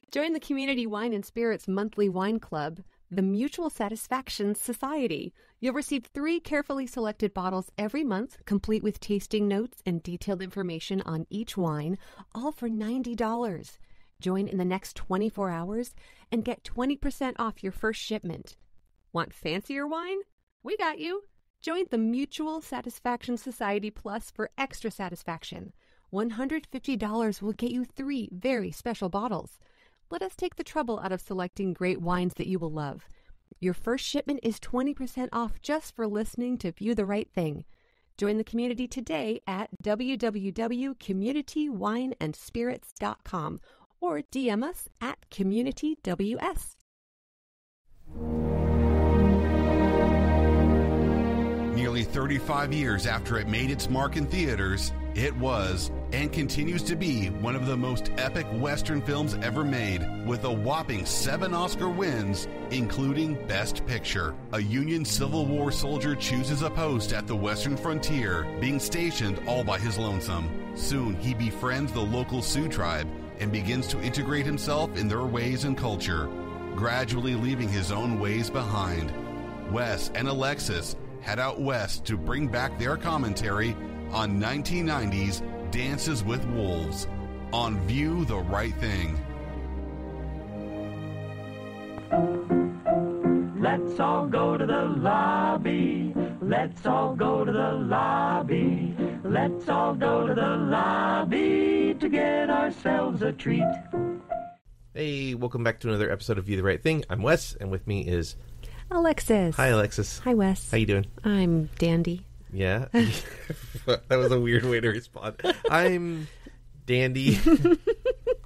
Join the Community Wine and Spirits monthly wine club, the Mutual Satisfaction Society. You'll receive 3 carefully selected bottles every month, complete with tasting notes and detailed information on each wine, all for $90. Join in the next 24 hours and get 20% off your first shipment. Want fancier wine? We got you. Join the Mutual Satisfaction Society Plus for extra satisfaction. $150 will get you 3 very special bottles. Let us take the trouble out of selecting great wines that you will love. Your first shipment is 20% off just for listening to View the Right Thing. Join the community today at www.communitywineandspirits.com or DM us at CommunityWS. Nearly 35 years after it made its mark in theaters, it was and continues to be one of the most epic Western films ever made, with a whopping 7 Oscar wins, including Best Picture. A Union Civil War soldier chooses a post at the Western frontier, being stationed all by his lonesome. Soon he befriends the local Sioux tribe and begins to integrate himself in their ways and culture, gradually leaving his own ways behind. Wes and Alexis head out west to bring back their commentary on 1990's Dances with Wolves on View the Right Thing. Let's all go to the lobby. Let's all go to the lobby. Let's all go to the lobby to get ourselves a treat. Hey, welcome back to another episode of View the Right Thing. I'm Wes, and with me is Alexis. Hi, Alexis. Hi, Wes. How you doing? I'm dandy. Yeah? That was a weird way to respond. I'm dandy.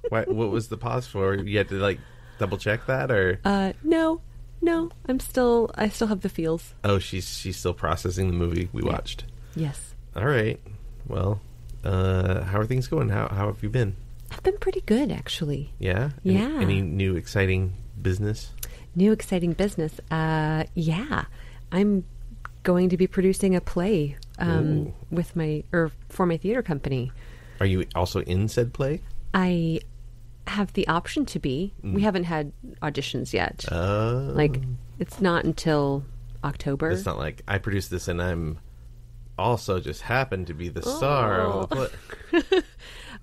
What was the pause for? You had to, double check that, or? No. I still have the feels. Oh, she's still processing the movie we watched. Yes. All right. Well, how are things going? How have you been? I've been pretty good, actually. Yeah? Any new exciting business? New exciting business. Yeah. I'm going to be producing a play for my theater company. Are you also in said play? I have the option to be. We haven't had auditions yet. It's not until October. It's not like I produced this and I'm also just happen to be the star of the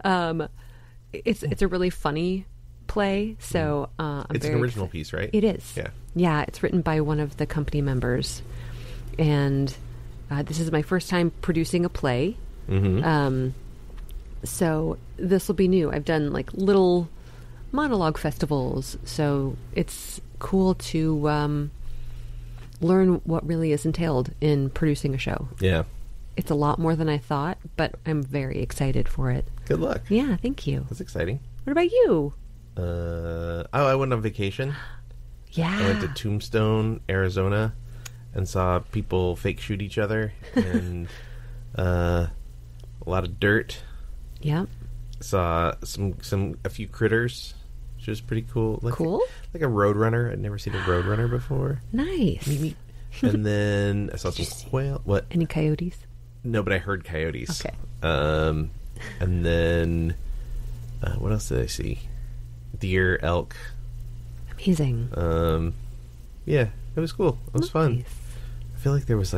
play. It's a really funny play, so it's an original piece, right? It is. Yeah, it's written by one of the company members, and this is my first time producing a play. So this will be new. I've done little monologue festivals, so it's cool to learn what really is entailed in producing a show. Yeah, it's a lot more than I thought, but I'm very excited for it. Good luck. Yeah, thank you. That's exciting. What about you? I went on vacation. Yeah. I went to Tombstone, Arizona, and saw people fake shoot each other, and a lot of dirt. Yeah. Saw a few critters, which was pretty cool. Cool? Like a roadrunner. I'd never seen a roadrunner before. Nice. Meet. And then I saw some quail. What? Any coyotes? No, but I heard coyotes. Okay. And then what else did I see? Deer, elk. Amazing. Yeah, it was cool. It was fun. Nice. I feel like there was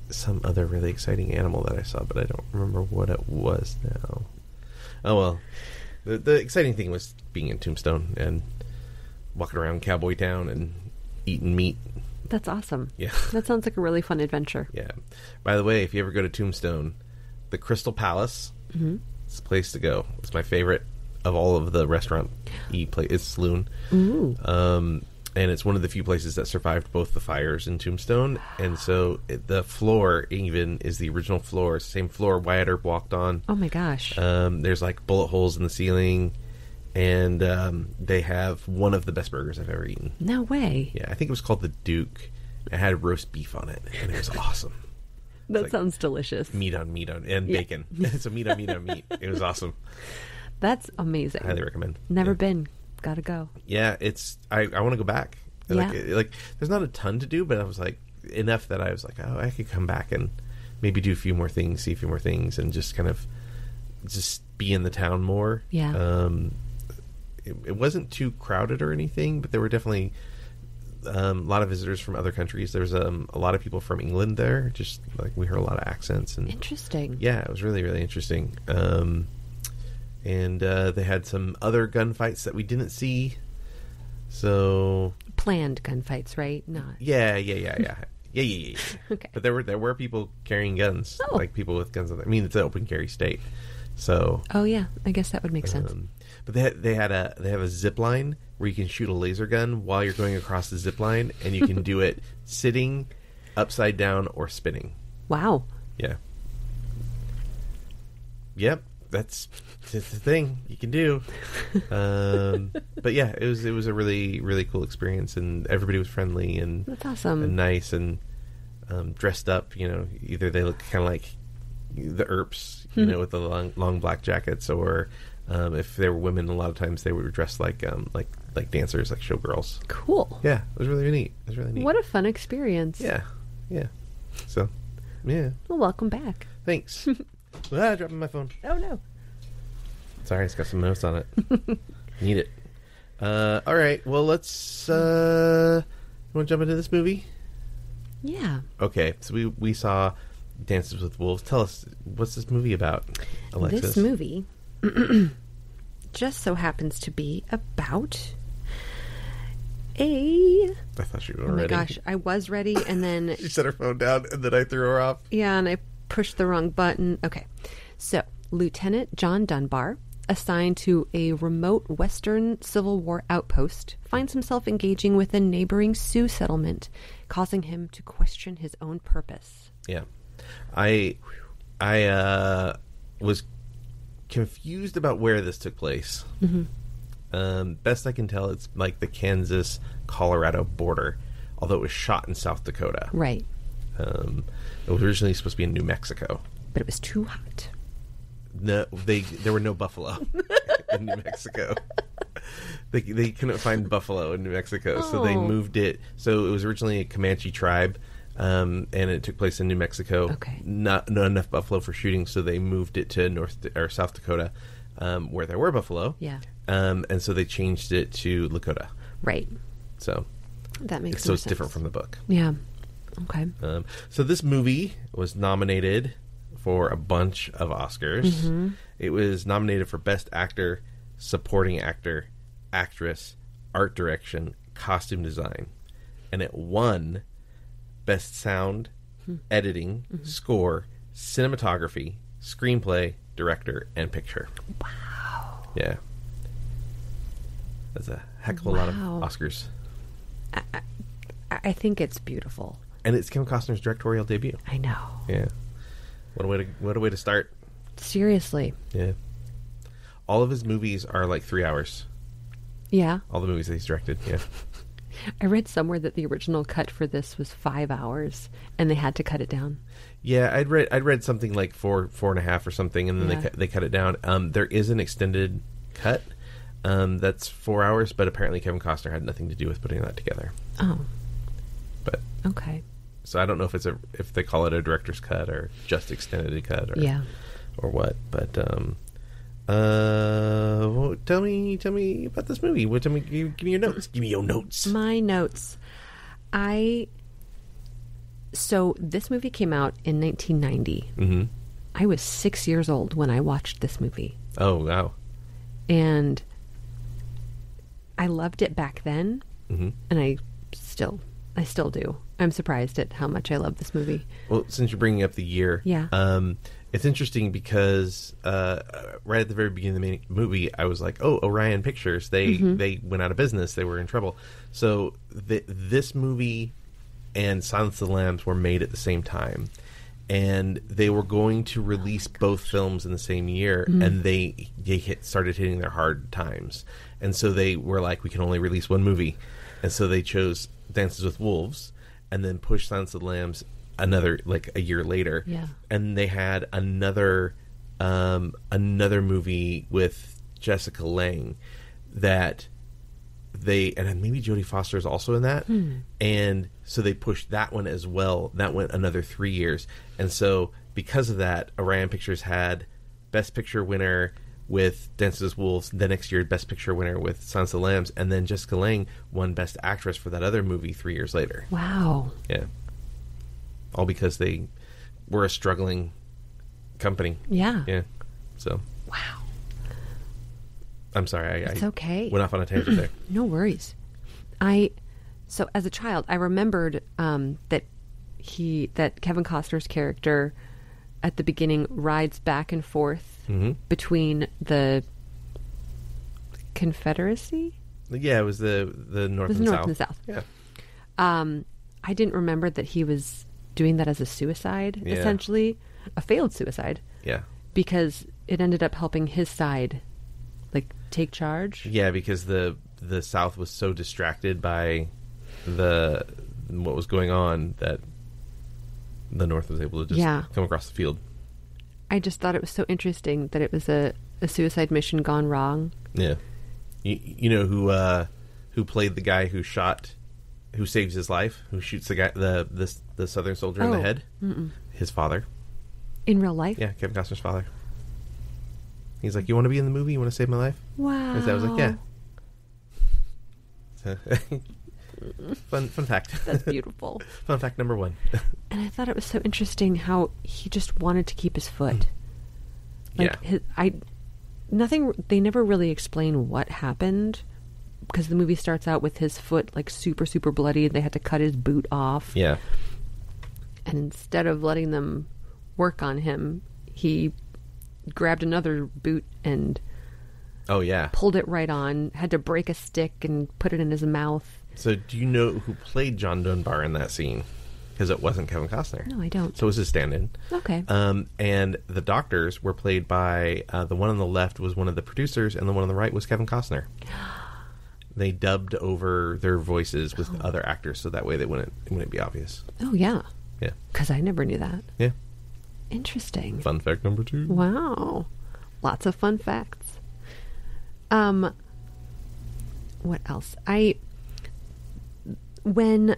some other really exciting animal that I saw, but I don't remember what it was now. Oh well. The exciting thing was being in Tombstone and walking around Cowboy Town and eating meat. That's awesome. Yeah. That sounds like a really fun adventure. Yeah. By the way, if you ever go to Tombstone, the Crystal Palace is a place to go. It's my favorite of all of the restaurant places. It's saloon. Ooh. And it's one of the few places that survived both the fires in Tombstone. And so the floor even is the original floor. Same floor Wyatt Earp walked on. Oh, my gosh. There's bullet holes in the ceiling. And they have one of the best burgers I've ever eaten. No way. Yeah, I think it was called the Duke. It had roast beef on it. And it was awesome. That sounds delicious. Meat on, and bacon. So meat on meat. It was awesome. That's amazing. I highly recommend. Never been. Gotta go. Yeah, I want to go back. Yeah. There's not a ton to do, but I was enough that I was I could come back and maybe do a few more things, see a few more things, and just kind of just be in the town more. Yeah. it wasn't too crowded or anything, but there were definitely a lot of visitors from other countries. There was a lot of people from England there. Just like we heard a lot of accents. And interesting. Yeah, it was really, really interesting. And they had some other gunfights that we didn't see. So planned gunfights, right? Not. Yeah. Okay. But there were people carrying guns, like people with guns. I mean, it's an open carry state, so. Oh yeah, I guess that would make sense. But they have a zip line where you can shoot a laser gun while you're going across the zip line, and you can do it sitting, upside down, or spinning. Wow. Yeah. Yep, that's the thing you can do. But yeah, it was a really, really cool experience, and everybody was friendly and that's awesome and nice and dressed up. You know, either they look kind of like the Earps, you know, with the long black jackets, or if they were women, a lot of times they were dressed like dancers, like showgirls. Cool. Yeah, it was really neat. It was really neat. What a fun experience. Yeah. So, yeah. Well, welcome back. Thanks. Dropping my phone. Oh no. Sorry, it's got some notes on it. Need it. All right. Well, let's. You want to jump into this movie? Yeah. Okay. So we saw Dances with Wolves. Tell us, what's this movie about, Alexis? This movie just so happens to be about I thought she was ready. Oh my gosh, I was ready, and then she set her phone down, and then I threw her off. Yeah, and I pushed the wrong button. Okay, so Lieutenant John Dunbar, assigned to a remote Western Civil War outpost, finds himself engaging with a neighboring Sioux settlement, causing him to question his own purpose. Yeah, I was confused about where this took place. Best I can tell, it's like the Kansas-Colorado border, although it was shot in South Dakota. Right. It was originally supposed to be in New Mexico. But it was too hot. No, there were no buffalo in New Mexico. They couldn't find buffalo in New Mexico, so they moved it. So it was originally a Comanche tribe, and it took place in New Mexico. Okay. Not enough buffalo for shooting, so they moved it to South Dakota, where there were buffalo. Yeah. And so they changed it to Lakota. Right. So that makes so more it's sense. different from the book. Yeah. Okay. So this movie was nominated for a bunch of Oscars. It was nominated for Best Actor, Supporting Actor, Actress, Art Direction, Costume Design, and it won Best Sound, Editing, Score, Cinematography, Screenplay, Director, and Picture. Wow. Yeah. That's a heck of a lot of Oscars. I think it's beautiful. And it's Kim Costner's directorial debut. I know. Yeah. What a way to start. Seriously. Yeah. All of his movies are like 3 hours. Yeah. All the movies that he's directed, yeah. I read somewhere that the original cut for this was 5 hours, and they had to cut it down. Yeah, I'd read something like 4.5 or something, and then they cut it down. There is an extended cut that's 4 hours, but apparently Kevin Costner had nothing to do with putting that together. Oh. But okay. So I don't know if they call it a director's cut or just extended cut or what. But well, tell me about this movie. Give me your notes. Give me your notes. My notes. So this movie came out in 1990. I was 6 years old when I watched this movie. Oh wow! And I loved it back then, and I still do. I'm surprised at how much I love this movie. Well, since you're bringing up the year, it's interesting because right at the very beginning of the movie, I was like, "Oh, Orion Pictures, they went out of business. They were in trouble." So this movie and Silence of the Lambs were made at the same time, and they were going to release both films in the same year, and they started hitting their hard times, and so they were like, "We can only release one movie," and so they chose Dances with Wolves, and then pushed Silence of the Lambs a year later. Yeah. And they had another movie with Jessica Lange that and maybe Jodie Foster is also in that. And so they pushed that one as well. That went another 3 years. And so because of that, Orion Pictures had Best Picture winner with Dances with Wolves. The next year, Best Picture winner with Silence of the Lambs, and then Jessica Lange won Best Actress for that other movie 3 years later. Wow. Yeah. All because they were a struggling company. Yeah. Yeah. So. Wow. I'm sorry. It's okay. Went off on a tangent there. No worries. So as a child, I remembered that Kevin Costner's character at the beginning rides back and forth between the Confederacy. Yeah, it was the North and South. And South. Yeah. I didn't remember that he was doing that as a suicide, essentially, a failed suicide. Yeah. Because it ended up helping his side, like, take charge. Yeah, because the South was so distracted by what was going on that the North was able to just come across the field. I just thought it was so interesting that it was a suicide mission gone wrong. Yeah. You know who played the guy who saves his life, who shoots the guy, the Southern soldier in the head? Mm-mm. His father. In real life? Yeah, Kevin Costner's father. He's like, "You want to be in the movie? You want to save my life?" Wow. And I was like, "Yeah." Fun fact. That's beautiful. Fun fact number 1. And I thought it was so interesting how he just wanted to keep his foot. Like they never really explain what happened, because the movie starts out with his foot like super, super bloody. They had to cut his boot off. Yeah. And instead of letting them work on him, he grabbed another boot and pulled it right on, had to break a stick and put it in his mouth. So do you know who played John Dunbar in that scene? Because it wasn't Kevin Costner. No, I don't. So it was his stand-in. Okay. And the doctors were played by, the one on the left was one of the producers, and the one on the right was Kevin Costner. They dubbed over their voices with other actors, so that way it wouldn't be obvious. Oh, yeah. Yeah. Because I never knew that. Yeah. Interesting. Fun fact number 2. Wow. Lots of fun facts. What else? When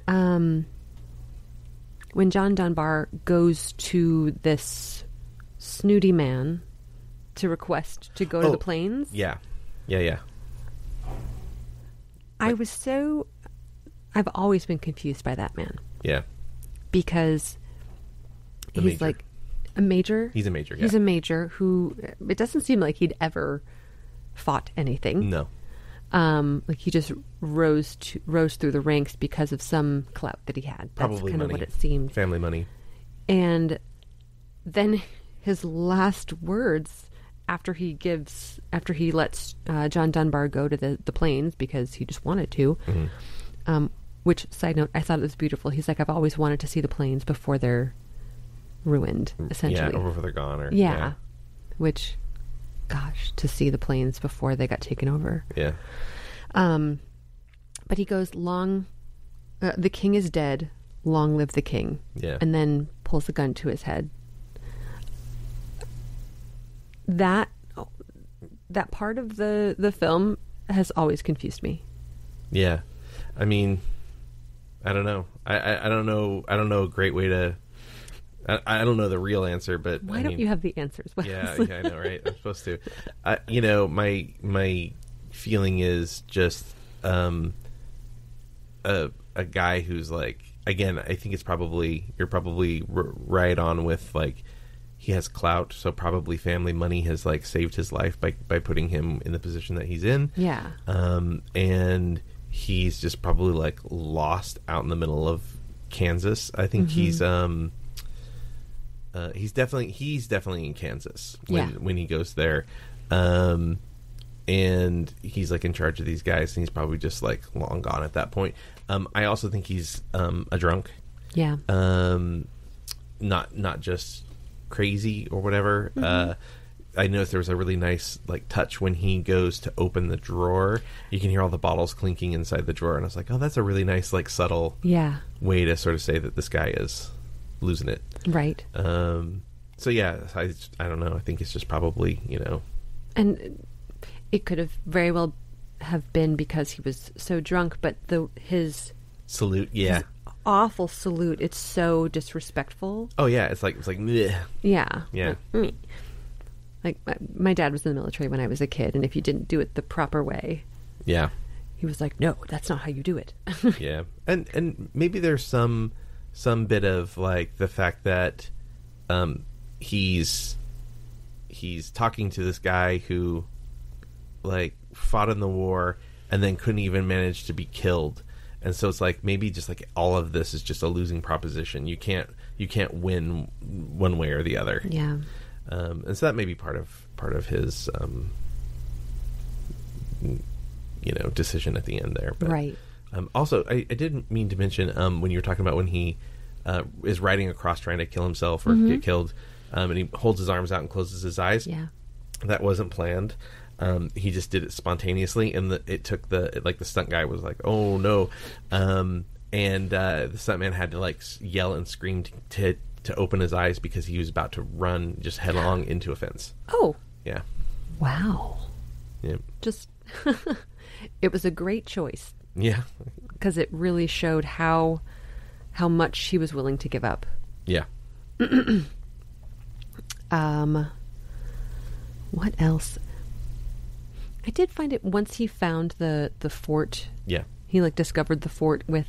John Dunbar goes to this snooty man to request to go to the plains. Yeah. I've always been confused by that man. Yeah. Because he's like a major. He's a major, yeah. He's a major who, it doesn't seem like he'd ever fought anything. No. Like he just rose through the ranks because of some clout that he had. That's Probably kind money. of what it seemed. Family money. And then his last words after he lets John Dunbar go to the plains because he just wanted to. Mm-hmm. Which, side note, I thought it was beautiful. He's like, I've always wanted to see the plains before they're ruined, essentially. Yeah, or before they're gone. Yeah. Which, gosh, to see the plains before they got taken over. Yeah. But he goes, the king is dead, long live the king. Yeah. And then pulls a gun to his head. That part of the film has always confused me. Yeah. I mean, I don't know. I don't know. I don't know a great way to. I don't know the real answer, but why don't you have the answers? Yeah, I know, right? I'm supposed to. My feeling is just a guy who's like, again, I think you're probably right on with, like, he has clout, so probably family money has like saved his life by putting him in the position that he's in. Yeah. And he's just probably like lost out in the middle of Kansas. I think he's definitely in Kansas when he goes there. And he's like in charge of these guys, and he's probably just like long gone at that point. I also think he's a drunk. Yeah. Not just crazy or whatever. Mm-hmm. I noticed there was a really nice like touch when he goes to open the drawer. You can hear all the bottles clinking inside the drawer, and I was like, oh, that's a really nice like subtle way to sort of say that this guy is losing it. Right. So yeah, I don't know. I think it's just probably, and it could have very well have been because he was so drunk, but his salute, his awful salute, it's so disrespectful. Oh yeah, it's like bleh. Yeah. Yeah. Like, Like, my dad was in the military when I was a kid, and if you didn't do it the proper way, Yeah. he was like, no, that's not how you do it. Yeah. And maybe there's some bit of, like, the fact that he's talking to this guy who, like, fought in the war and then couldn't even manage to be killed. And so it's like, maybe just like all of this is just a losing proposition. You can't win one way or the other. Yeah. And so that may be part of his decision at the end there. But, Right. Also, I didn't mean to mention when you were talking about when he is riding across trying to kill himself or get killed, and he holds his arms out and closes his eyes. Yeah. That wasn't planned. He just did it spontaneously, and it took the stunt guy was like, "Oh no," and the stuntman had to like yell and scream to open his eyes because he was about to run just headlong into a fence. Oh. Yeah. Wow. Yeah. Just, it was a great choice. Yeah. Because it really showed how much he was willing to give up. Yeah. What else? I did find it once he found the fort. Yeah. He like discovered the fort with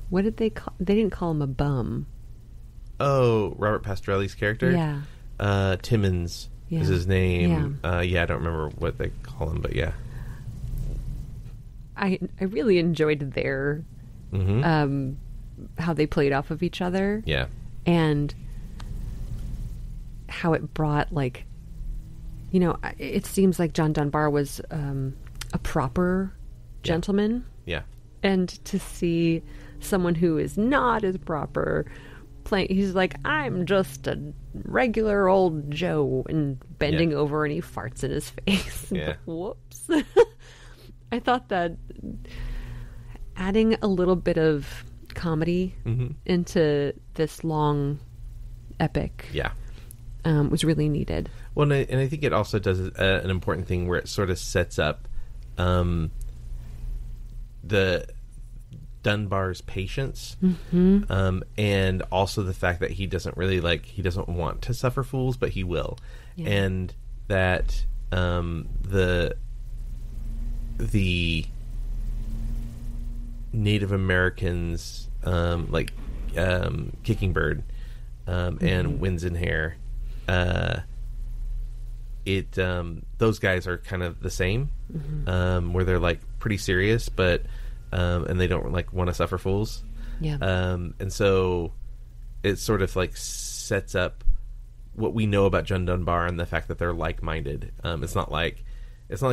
what did they call? They didn't call him a bum. Oh, Robert Pastrelli's character. Yeah. Timmons is his name. Yeah. I don't remember what they call him, but yeah. I really enjoyed their how they played off of each other. Yeah. And how it brought like, it seems like John Dunbar was a proper gentleman. Yeah. And to see someone who is not as proper playing, he's like, I'm just a regular old Joe, and bending over and he farts in his face. Yeah. Whoops. I thought that adding a little bit of comedy into this long epic was really needed. Well, and I think it also does an important thing where it sort of sets up the Dunbar's patience, and also the fact that he doesn't really he doesn't want to suffer fools, but he will, and that the Native Americans Kicking Bird and Winds in Hair, those guys are kind of the same, where they're like pretty serious, but and they don't want to suffer fools. Yeah. And so it sort of sets up what we know about John Dunbar and the fact that they're like-minded. It's not like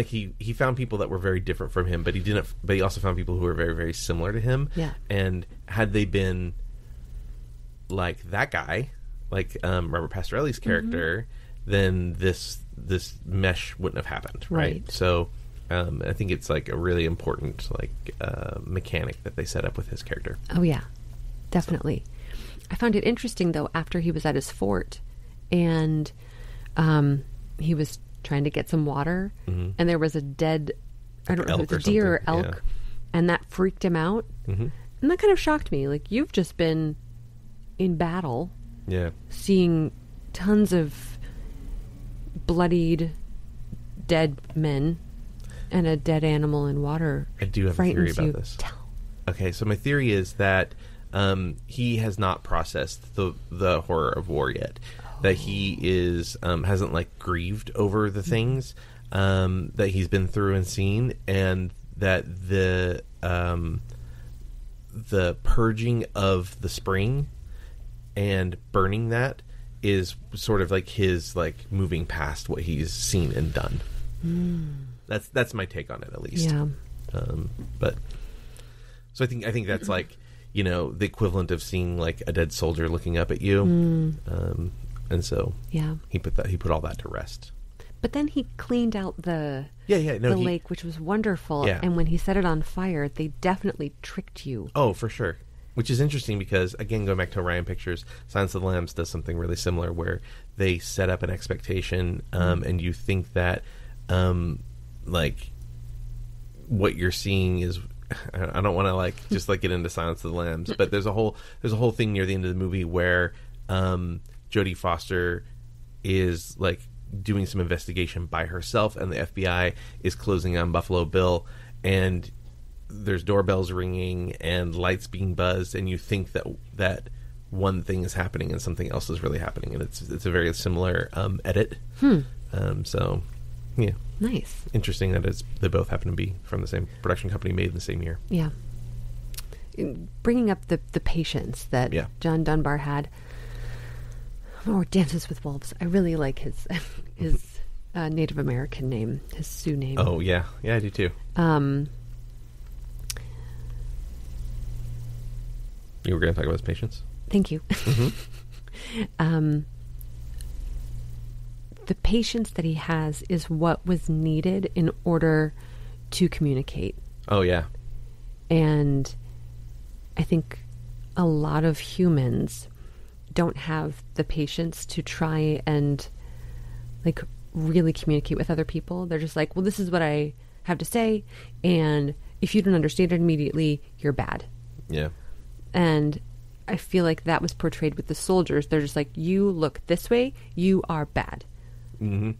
he found people that were very different from him, but he also found people who were very, very similar to him. Yeah. And had they been like that guy, like Robert Pastrelli's character, then this mesh wouldn't have happened, right? So I think it's a really important mechanic that they set up with his character. Oh yeah, definitely. I found it interesting though, after he was at his fort and he was trying to get some water, and there was a dead, I don't know if it was a deer or elk, and that freaked him out, and that kind of shocked me. You've just been in battle, seeing tons of bloodied dead men, and a dead animal in water. I do have a theory about this. Okay, so my theory is that he has not processed the horror of war yet. That he is hasn't grieved over the things that he's been through and seen, and that the purging of the spring and burning that is sort of his moving past what he's seen and done. That's my take on it, at least. Yeah. But so I think that's the equivalent of seeing a dead soldier looking up at you. And so he put all that to rest. But then he cleaned out the lake, which was wonderful. Yeah. And when he set it on fire, they definitely tricked you. Oh, for sure. Which is interesting because, again, going back to Orion Pictures, Silence of the Lambs does something really similar where they set up an expectation, and you think that what you're seeing is, I don't want to just get into Silence of the Lambs, but there's a whole thing near the end of the movie where Jodie Foster is like doing some investigation by herself, and the FBI is closing on Buffalo Bill, and there's doorbells ringing and lights being buzzed, and you think that one thing is happening and something else is really happening, and it's a very similar edit. So yeah, nice, interesting that they both happen to be from the same production company, made in the same year. Yeah. Bringing up the patience that John Dunbar had, or Dances with Wolves. I really like his Native American name, his Sioux name. Oh yeah, I do too. You were going to talk about his patience? Thank you. The patience that he has is what was needed in order to communicate. Oh, yeah. And I think a lot of humans don't have the patience to try and like really communicate with other people. They're just like, well, this is what I have to say, and if you don't understand it immediately, you're bad. Yeah. And I feel like that was portrayed with the soldiers. They're just like, you look this way, you are bad. Mm-hmm.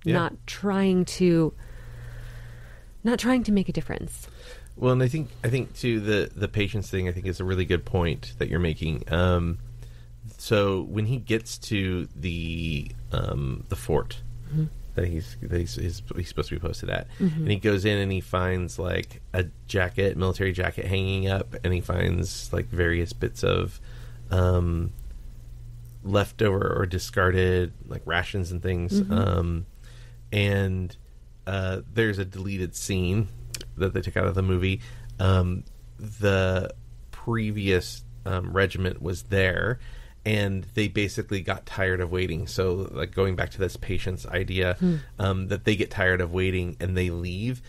Yeah. Not trying to make a difference. Well, and I think too the patience thing, I think, is a really good point that you're making. So when he gets to the fort that he's supposed to be posted at, and he goes in and he finds like a military jacket hanging up, and he finds like various bits of leftover or discarded like rations and things, and there's a deleted scene that they took out of the movie. The previous regiment was there, and they basically got tired of waiting. So, like, going back to this patience idea, that they get tired of waiting and they leave,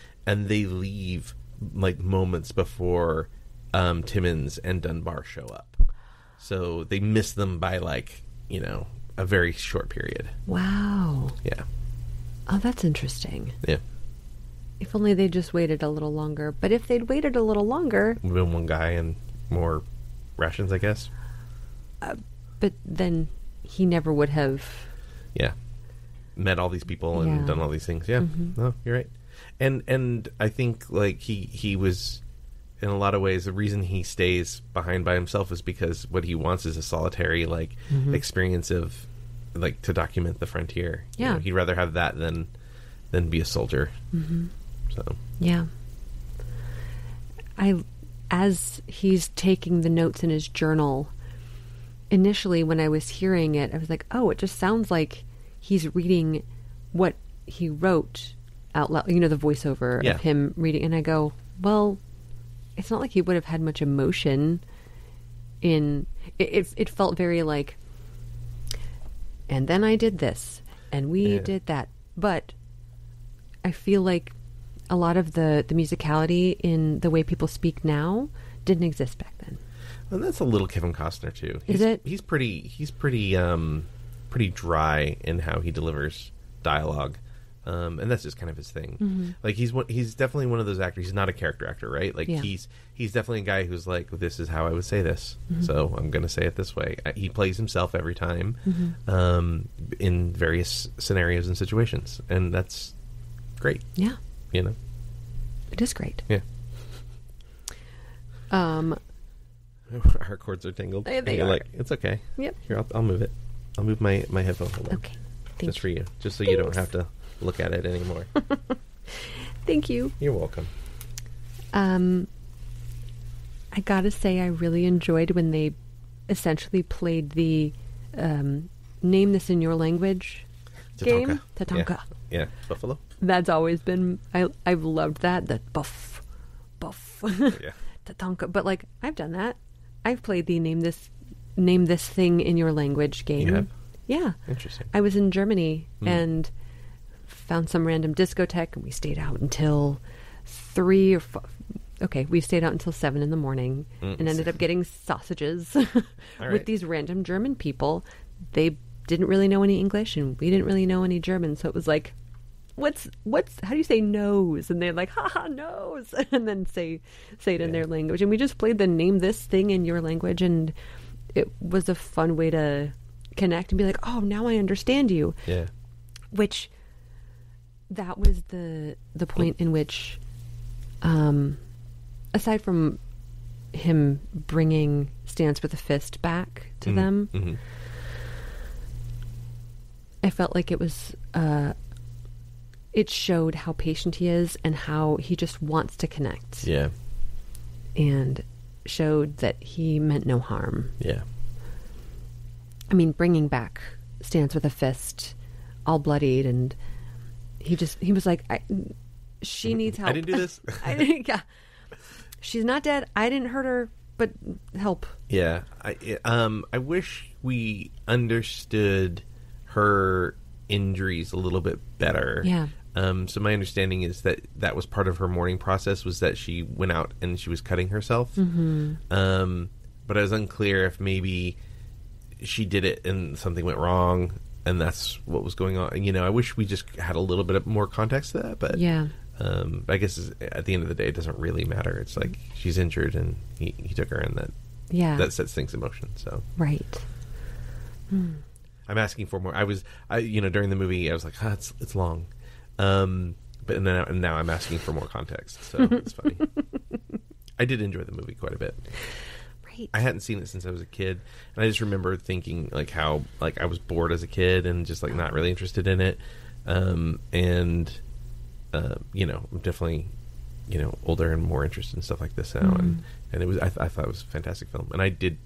like moments before Timmons and Dunbar show up. So they miss them by like, a very short period. Wow. Yeah. Oh, that's interesting. Yeah. If only they just waited a little longer. But if they'd waited a little longer... Been one guy and more rations, I guess. But then he never would have... Yeah. Met all these people and done all these things. Yeah. No, you're right. And I think, like, he was... In a lot of ways, the reason he stays behind by himself is because what he wants is a solitary, like, experience of, like, to document the frontier. Yeah. He'd rather have that than be a soldier. So. Yeah. As he's taking the notes in his journal, initially when I was hearing it, I was like, oh, it just sounds like he's reading what he wrote out loud, the voiceover of him reading. And I go, well... It's not like he would have had much emotion in... It felt very like, and then I did this, and we did that. But I feel like a lot of the musicality in the way people speak now didn't exist back then. And that's a little Kevin Costner, too. Is it? He's pretty dry in how he delivers dialogue. And that's just kind of his thing. Like he's definitely one of those actors. He's not a character actor, right? Like he's definitely a guy who's like, this is how I would say this, so I'm going to say it this way. He plays himself every time, in various scenarios and situations, and that's great. Yeah, it is great. Yeah. Our cords are tangled. They are. Like, it's okay. Yep. Here, I'll move it. I'll move my headphone holder. Okay. Just for you, just so you don't have to look at it anymore. Thank you. You're welcome. I gotta say, I really enjoyed when they essentially played the name this in your language game. Tatanka. Yeah. Buffalo. That's always been, I've loved that buff. Yeah. Tatanka. But like, I've done that. I've played the name this thing in your language game. You have? Yeah. Interesting. I was in Germany and found some random discotheque, and we stayed out until 3 or 4. Okay, we stayed out until 7 in the morning and ended up getting sausages with these random German people. They didn't really know any English, and we didn't really know any German, so it was like, what's how do you say nose? And they're like, haha, nose, and then say it in their language. And we just played the name this thing in your language, and it was a fun way to connect and be like, oh, now I understand you. Yeah. Which, that was the point in which, aside from him bringing Stance with a Fist back to them, I felt like it was, it showed how patient he is and how he just wants to connect. Yeah. And showed that he meant no harm. Yeah. I mean, bringing back Stance with a Fist, all bloodied, and he was like, she needs help. I didn't do this. Yeah. She's not dead. I didn't hurt her, but help. Yeah. I wish we understood her injuries a little bit better. Yeah. So my understanding is that was part of her mourning process, was that she went out and she was cutting herself. But I was unclear if maybe she did it and something went wrong and that's what was going on. You know, I wish we just had a little bit of more context to that, but yeah. I guess at the end of the day, it doesn't really matter. It's like she's injured and he took her, and that sets things in motion. So right. I'm asking for more. During the movie, I was like, it's long. But now I'm asking for more context, so it's funny. I did enjoy the movie quite a bit. Right. I hadn't seen it since I was a kid, and I just remember thinking like how like I was bored as a kid and just like not really interested in it. I'm definitely older and more interested in stuff like this now, and it was I thought it was a fantastic film, and I did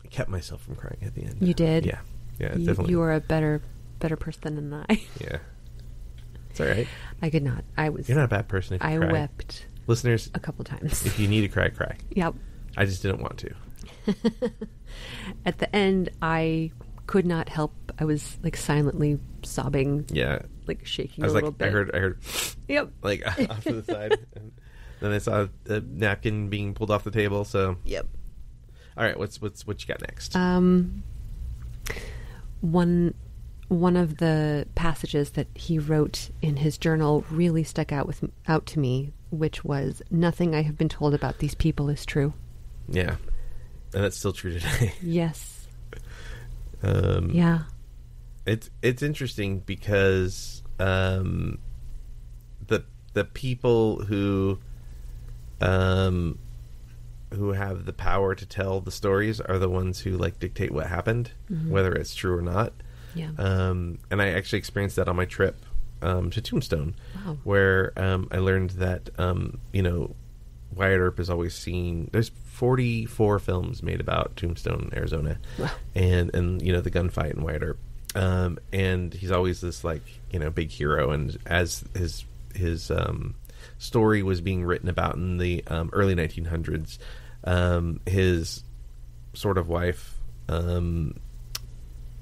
kept myself from crying at the end. You did? Yeah, definitely. You were a better person than I. Yeah. It's all right. I could not. You're not a bad person if you cry. I wept. Listeners, a couple times. If you need to cry, cry. Yep. I just didn't want to. At the end, I could not help. I was like silently sobbing. Yeah. Like shaking a little bit. I heard. Yep. Like off to the side. And then I saw a napkin being pulled off the table. So. Yep. All right. What you got next? One of the passages that he wrote in his journal really stuck out to me, which was, "Nothing I have been told about these people is true." Yeah, and that's still true today. Yes. Yeah. It's interesting because the people who have the power to tell the stories are the ones who like dictate what happened, whether it's true or not. Yeah. And I actually experienced that on my trip to Tombstone, where I learned that Wyatt Earp is always seen. There's 44 films made about Tombstone, Arizona, and the gunfight in Wyatt Earp, and he's always this like big hero. And as his story was being written about in the early 1900s, his sort of wife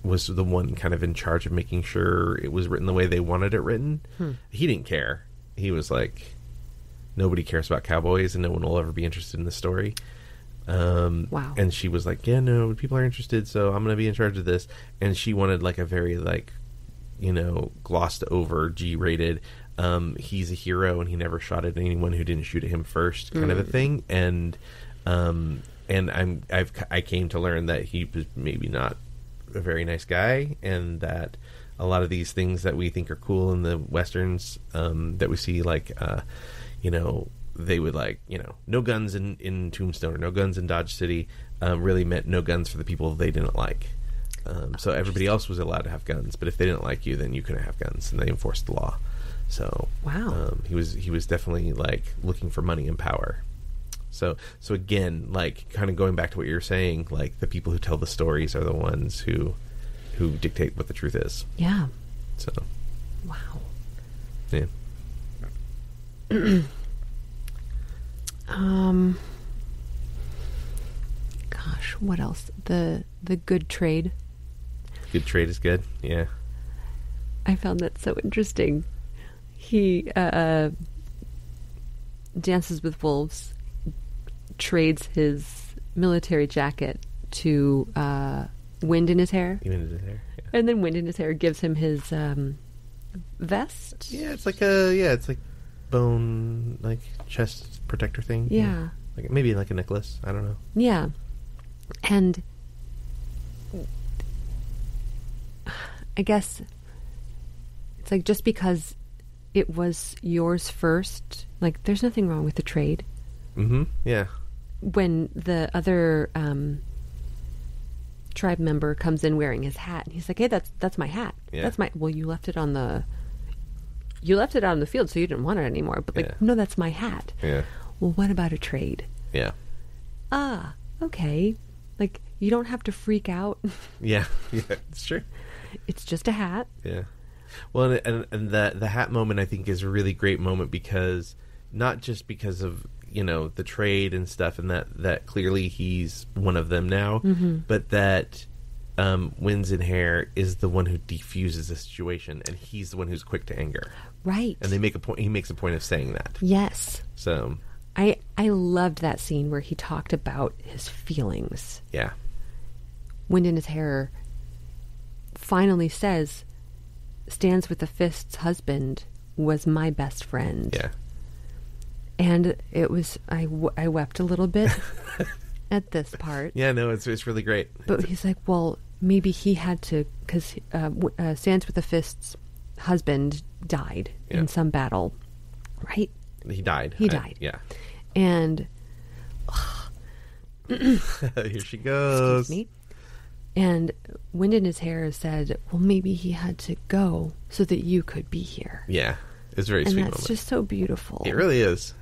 was the one kind of in charge of making sure it was written the way they wanted it written. He didn't care. He was like, nobody cares about cowboys and no one will ever be interested in the story. Wow. And she was like, yeah, no, people are interested, so I'm going to be in charge of this. And she wanted like a very like, glossed over, G-rated, he's a hero and he never shot at anyone who didn't shoot at him first kind of a thing. And I came to learn that he was maybe not a very nice guy, and that a lot of these things that we think are cool in the westerns that we see, like they would like no guns in Tombstone or no guns in Dodge City, really meant no guns for the people they didn't like. So everybody else was allowed to have guns, but if they didn't like you, then you couldn't have guns, and they enforced the law. So wow, he was definitely like looking for money and power. So again, like kind of going back to what you're saying, like the people who tell the stories are the ones who dictate what the truth is. Yeah. So. Wow. Yeah. Gosh, what else? The good trade. Good trade is good. Yeah. I found that so interesting. He Dances with Wolves trades his military jacket to Wind in his hair. Wind in his hair, yeah. And then Wind in his hair gives him his vest. Yeah, it's like bone, like chest protector thing. Yeah. Like maybe like a necklace. I don't know. Yeah. And I guess it's like just because it was yours first, like there's nothing wrong with the trade. Mm-hmm. Yeah. When the other tribe member comes in wearing his hat, and he's like, "Hey, that's my hat. Yeah. That's my." Well, you left it on the field, so you didn't want it anymore. But like, Yeah. no, that's my hat. Yeah. Well, what about a trade? Yeah. Ah, okay. Like, you don't have to freak out. Yeah. Yeah. It's true. It's just a hat. Yeah. Well, and the hat moment, I think, is a really great moment because not just because of, you know, the trade and stuff, and that clearly he's one of them now, but that Winds and Hair is the one who defuses the situation, and he's the one who's quick to anger. Right. And they make a point. He makes a point of saying that. Yes. So I loved that scene where he talked about his feelings. yeah, Wind in His Hair finally says, "Stands with the Fist's husband was my best friend." yeah, And it was, I wept a little bit at this part. yeah. No, it's really great. But he's like, well, maybe he had to, because Stands with the Fist's husband died Yeah. in some battle, right? He died. He died. Yeah. And Here she goes. excuse me. And Wind in His Hair said, well, maybe he had to go so that you could be here. Yeah, it's a very And sweet that's moment. just so beautiful. It really is.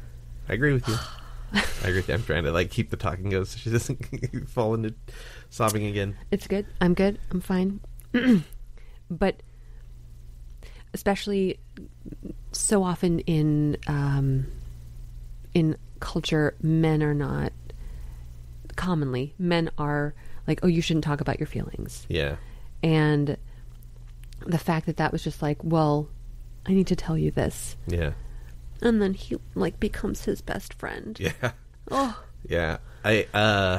I agree with you. I agree with you. I'm trying to like keep the talking go so she doesn't fall into sobbing again. It's good. I'm good. I'm fine. But especially so often in culture, men are like, oh, you shouldn't talk about your feelings. Yeah. And the fact that was just like, well, I need to tell you this. Yeah. And then he like becomes his best friend. Yeah. Oh, Yeah. I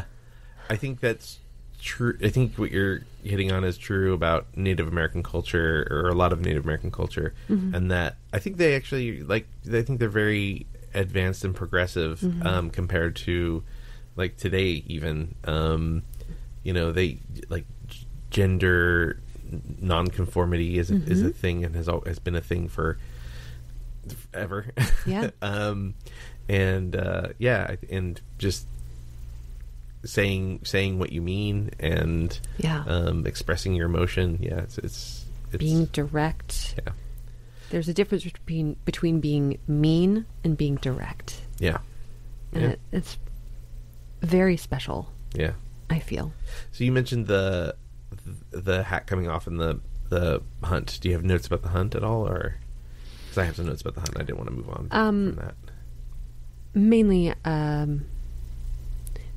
think that's true. I think what you're hitting on is true about Native American culture, or a lot of Native American culture, and that I think they actually I think they're very advanced and progressive compared to like today even. You know, they like gender nonconformity is a thing and has been a thing for ever. yeah. And just saying what you mean and Yeah. expressing your emotion. Yeah, it's Being direct. Yeah. There's a difference between being mean and being direct. Yeah. And Yeah. it's very special, Yeah. I feel. So you mentioned the hat coming off in the hunt. Do you have notes about the hunt at all, or because I have some notes about the hunt, I didn't want to move on from that. Mainly,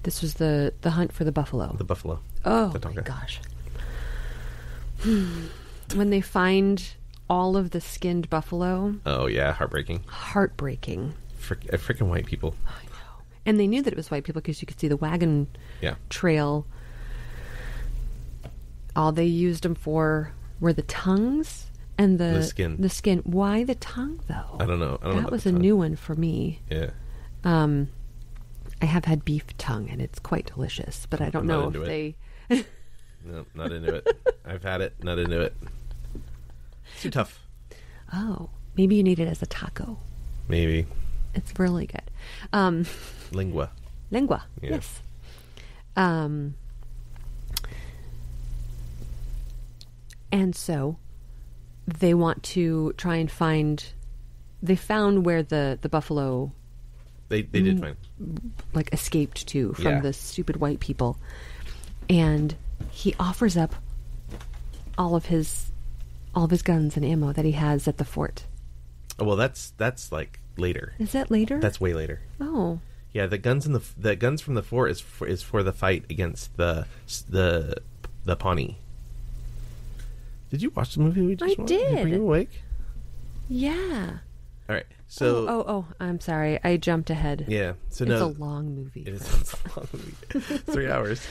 this was the hunt for the buffalo. The buffalo. Oh the my Tonka. gosh! When they find all of the skinned buffalo, Oh yeah, heartbreaking. heartbreaking. Freaking white people. I know, and they knew that it was white people because you could see the wagon Yeah. trail. All they used them for were the tongues and the skin. The skin. Why the tongue, though? I don't know. I don't know That about was the a tongue. new one for me. Yeah. I have had beef tongue, and it's quite delicious, but I don't I'm not know into if it. No, not into it. I've had it. Not into it. It's too tough. Oh, maybe you need it as a taco. Maybe. It's really good. Lingua. Lengua, Yeah. yes. And so they want to try and find. They found where the buffalo They did fine. like escaped to from Yeah. the stupid white people, and he offers up all of his guns and ammo that he has at the fort. Oh, well, that's like later. Is that later? That's way later. oh. Yeah, the guns from the fort is for the fight against the Pawnee. Did you watch the movie we just I watched? did. Were you awake? Yeah. All right. So Oh, I'm sorry. I jumped ahead. yeah. So It's no, a long movie. it is it's a long movie. 3 hours.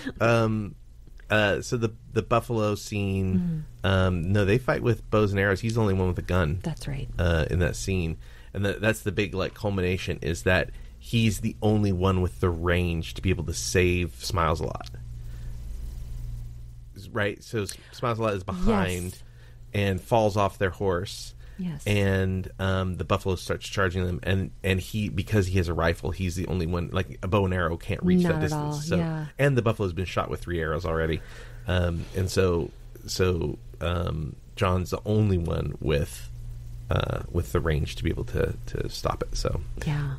So the buffalo scene. No, they fight with bows and arrows. He's the only one with a gun. That's right. In that scene, and that's the big like culmination is that he's the only one with the range to be able to save Smiles a Lot. Right, so Smiles a Lot is behind, Yes. and falls off their horse. Yes. And the buffalo starts charging them, and he, because he has a rifle, he's the only one, like a bow and arrow can't reach Not that at distance. all, So, yeah. and the buffalo's been shot with 3 arrows already, and so John's the only one with the range to be able to stop it. So Yeah.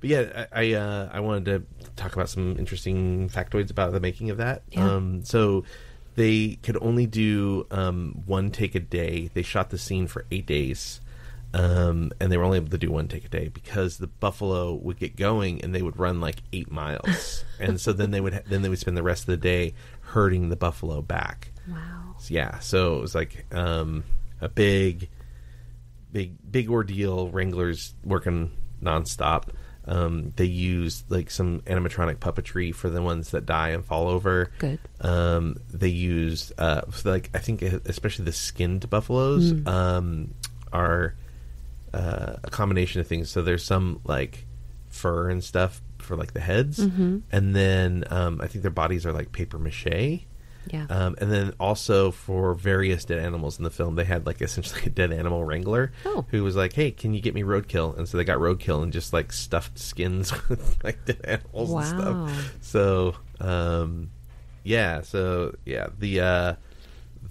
but yeah, I wanted to talk about some interesting factoids about the making of that. Yeah. So they could only do 1 take a day. They shot the scene for 8 days, and they were only able to do 1 take a day because the buffalo would get going and they would run like 8 miles, and so then they would spend the rest of the day herding the buffalo back. Wow. Yeah, so it was like a big ordeal. Wranglers working nonstop. They used like some animatronic puppetry for the ones that die and fall over. Good. They used like, I think especially the skinned buffaloes are a combination of things. So there's some like fur and stuff for like the heads, and then I think their bodies are like paper mache. Yeah. And then also for various dead animals in the film, they had like essentially a dead animal wrangler who was like, "Hey, can you get me roadkill?" And so they got roadkill and just like stuffed skins with like dead animals and stuff. So,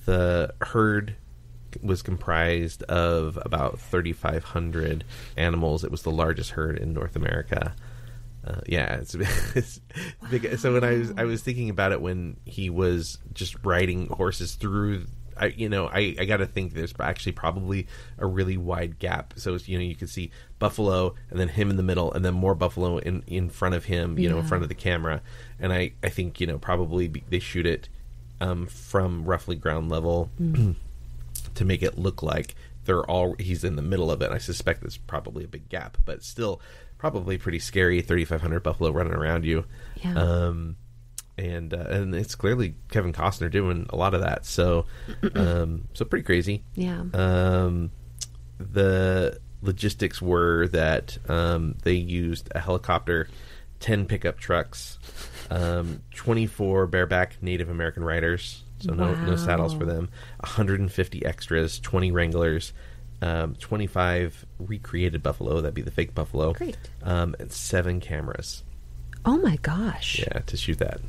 the herd was comprised of about 3,500 animals. It was the largest herd in North America. It's big. So when I was thinking about it when he was just riding horses through, I got to think there's actually probably a really wide gap. So you could see buffalo and then him in the middle and then more buffalo in front of him, in front of the camera. And I think probably they shoot it from roughly ground level to make it look like he's in the middle of it. I suspect there's probably a big gap, but still probably pretty scary. 3,500 buffalo running around you. Yeah. And it's clearly Kevin Costner doing a lot of that. So pretty crazy. Yeah. The logistics were that they used a helicopter, 10 pickup trucks, 24 bareback Native American riders. So no saddles for them. 150 extras, 20 wranglers, 25 recreated buffalo. That'd be the fake buffalo. Great. And 7 cameras. Oh my gosh. Yeah, to shoot that.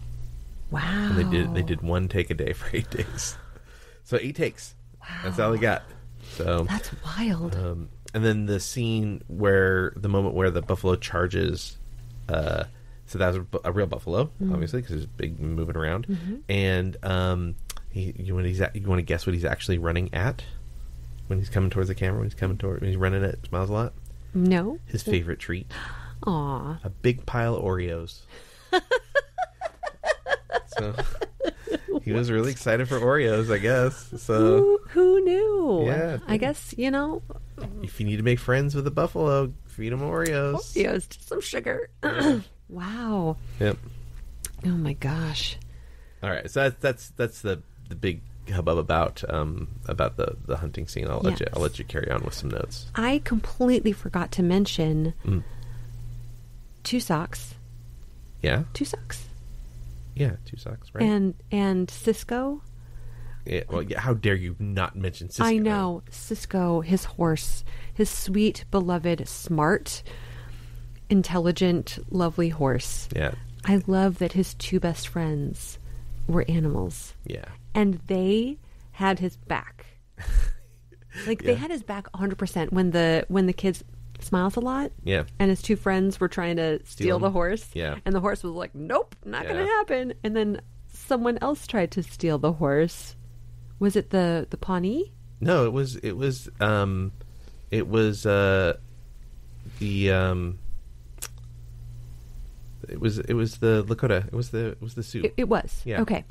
Wow. And they did 1 take a day for 8 days. So 8 takes. Wow. That's all they got. So that's wild. And then the scene the moment where the buffalo charges. So that was a real buffalo, obviously, because it's big and moving around. And you want to guess what he's actually running at when he's coming towards the camera? When he's running it, smiles a lot. No. His favorite treat. Aw. A big pile of Oreos. So he was really excited for Oreos, I guess. So who knew? Yeah. I guess if you need to make friends with a buffalo, feed him Oreos. Oreos, just some sugar. Wow. Yep. Oh my gosh. All right, so that's the big hubbub about the hunting scene. I'll let you carry on with some notes. I completely forgot to mention 2 socks. Yeah. 2 socks. Yeah, 2 socks, right? And Cisco. Yeah, well, how dare you not mention Cisco? I know. Cisco, his horse, his sweet, beloved, smart, intelligent, lovely horse. Yeah. I love that his 2 best friends were animals. Yeah. And they had his back. They had his back 100% when the kids smiles a lot. Yeah. And his 2 friends were trying to steal the horse. Yeah. And the horse was like, "Nope, not going to happen." And then someone else tried to steal the horse. Was it the Pawnee? No, it was the Lakota. It was the Sioux. It was. Yeah. Okay.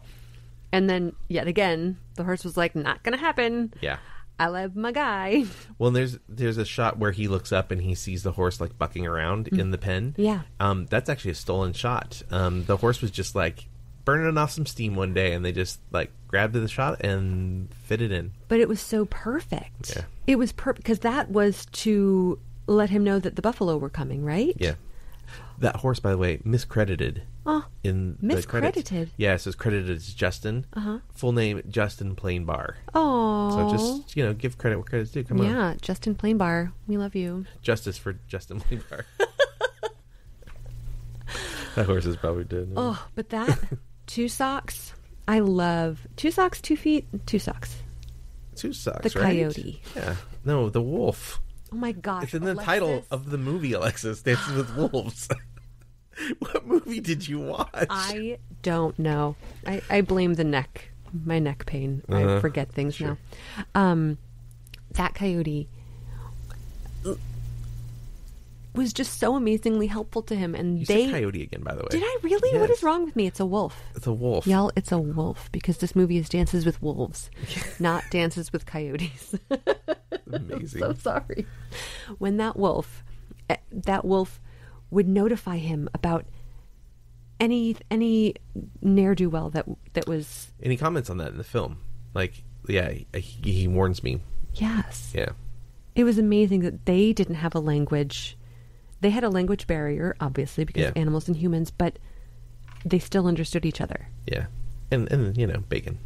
And then yet again, the horse was like, "Not going to happen." Yeah. I love my guy. Well, there's a shot where he looks up and he sees the horse like bucking around in the pen. Yeah. That's actually a stolen shot. The horse was just like burning off some steam one day, and they just like grabbed the shot and fit it in. But it was so perfect. Yeah. It was perfect because that was to let him know that the buffalo were coming, right? Yeah. That horse, by the way, miscredited. Oh, in the credits. miscredited. Yeah, so it's credited as Justin. Full name, Justin Plainbar. Oh. So just, give credit where credit's due. Come on. Yeah, Justin Plainbar. We love you. Justice for Justin Plainbar. That horse is probably dead. Oh, but that Two Socks, I love. 2 socks, 2 feet, 2 socks. 2 socks, The right? coyote. Yeah. No, the wolf. Oh my gosh. It's in the Alexis. title of the movie, Alexis. Dances with Wolves. What movie did you watch? I don't know. I blame the neck. My neck pain. I forget things sure. now. That coyote was just so amazingly helpful to him. And You said coyote again, by the way. Did I really? Yes. What is wrong with me? It's a wolf. It's a wolf. Y'all, it's a wolf because this movie is Dances with Wolves, not Dances with Coyotes. Amazing. I'm so sorry. When that wolf would notify him about any ne'er-do-well that was. And he comments on that in the film. Like, yeah, he warns me. Yes. Yeah. It was amazing that they didn't have a language. They had a language barrier, obviously, because of animals and humans, but they still understood each other. Yeah. And bacon.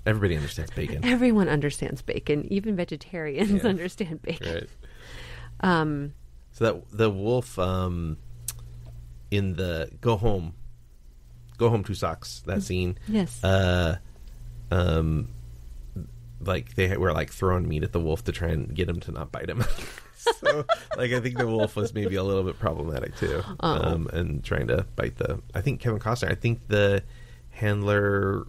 Everybody understands bacon. Everyone understands bacon. Even vegetarians understand bacon. Right. So that the wolf in the Go Home 2 Socks, that scene. Yes. Like they were like throwing meat at the wolf to try and get him to not bite him. So like I think the wolf was maybe a little bit problematic too. And trying to bite I think Kevin Costner, I think the handler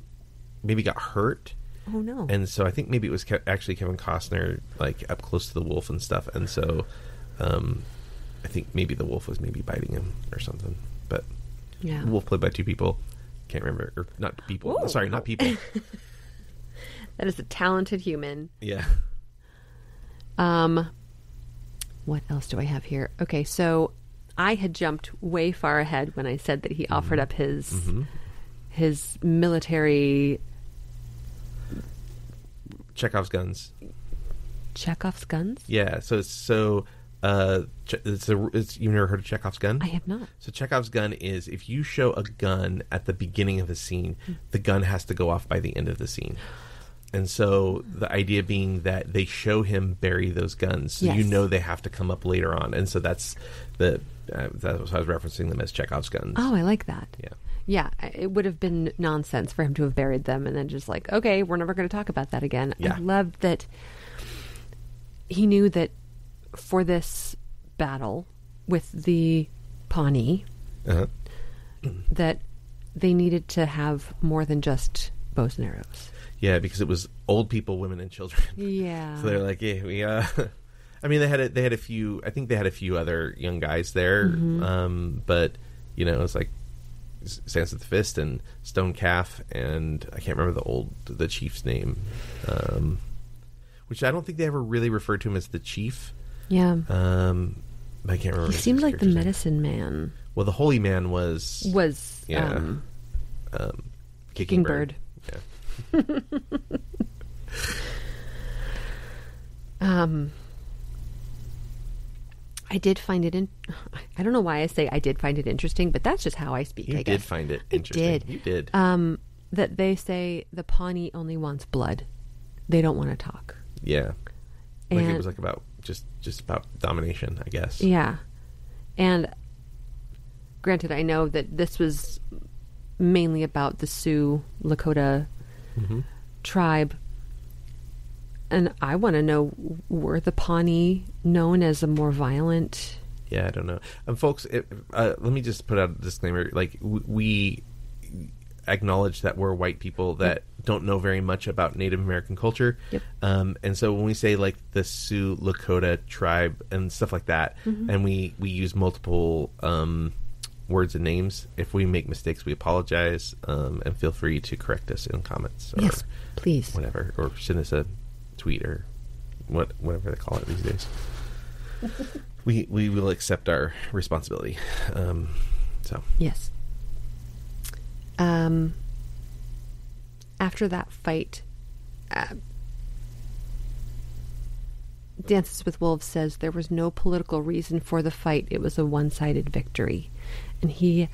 maybe got hurt. Oh no. And so I think maybe it was actually Kevin Costner like up close to the wolf and stuff. And so I think maybe the wolf was maybe biting him or something. But yeah. The wolf played by 2 people. Can't remember. Or not people. Ooh. Sorry, not people. That is a talented human. Yeah. What else do I have here? Okay, so I had jumped way far ahead when I said that he offered up his military Chekhov's guns. Chekhov's guns? Yeah. So you've never heard of Chekhov's gun? I have not. So Chekhov's gun is if you show a gun at the beginning of a scene, the gun has to go off by the end of the scene. And so the idea being that they show him bury those guns, so yes. you know they have to come up later on. And so that's that's why I was referencing them as Chekhov's guns. Oh, I like that. Yeah. Yeah, it would have been nonsense for him to have buried them and then just like, okay, we're never going to talk about that again. Yeah. I loved that he knew that for this battle with the Pawnee, that they needed to have more than just bows and arrows. Yeah, because it was old people, women, and children. Yeah. So they're like, yeah, we. I mean, they had a few. I think they had a few other young guys there, but it was like Sans with the Fist and Stone Calf, and I can't remember the chief's name, which I don't think they ever really referred to him as the chief. Yeah. I can't remember. He seemed like the medicine man. Well, the holy man was Kicking Bird. Yeah. I did find it I don't know why I say I did find it interesting, but that's just how I speak. You I guess. did find it interesting. I did. You did. That they say the Pawnee only wants blood. They don't want to talk. Yeah. Like and, it was like about just about domination, I guess. Yeah. And granted, I know that this was mainly about the Sioux Lakota tribe. And I want to know, were the Pawnee known as a more violent... Yeah, I don't know. Folks, let me just put out a disclaimer. Like, we acknowledge that we're white people that don't know very much about Native American culture. Yep. And so when we say, like, the Sioux Lakota tribe and stuff like that, and we use multiple words and names, if we make mistakes, we apologize, and feel free to correct us in comments. Or yes, please. Whatever. Or send us a tweet or whatever they call it these days. We will accept our responsibility. So yes. After that fight, Dances with Wolves says there was no political reason for the fight. It was a one-sided victory. and he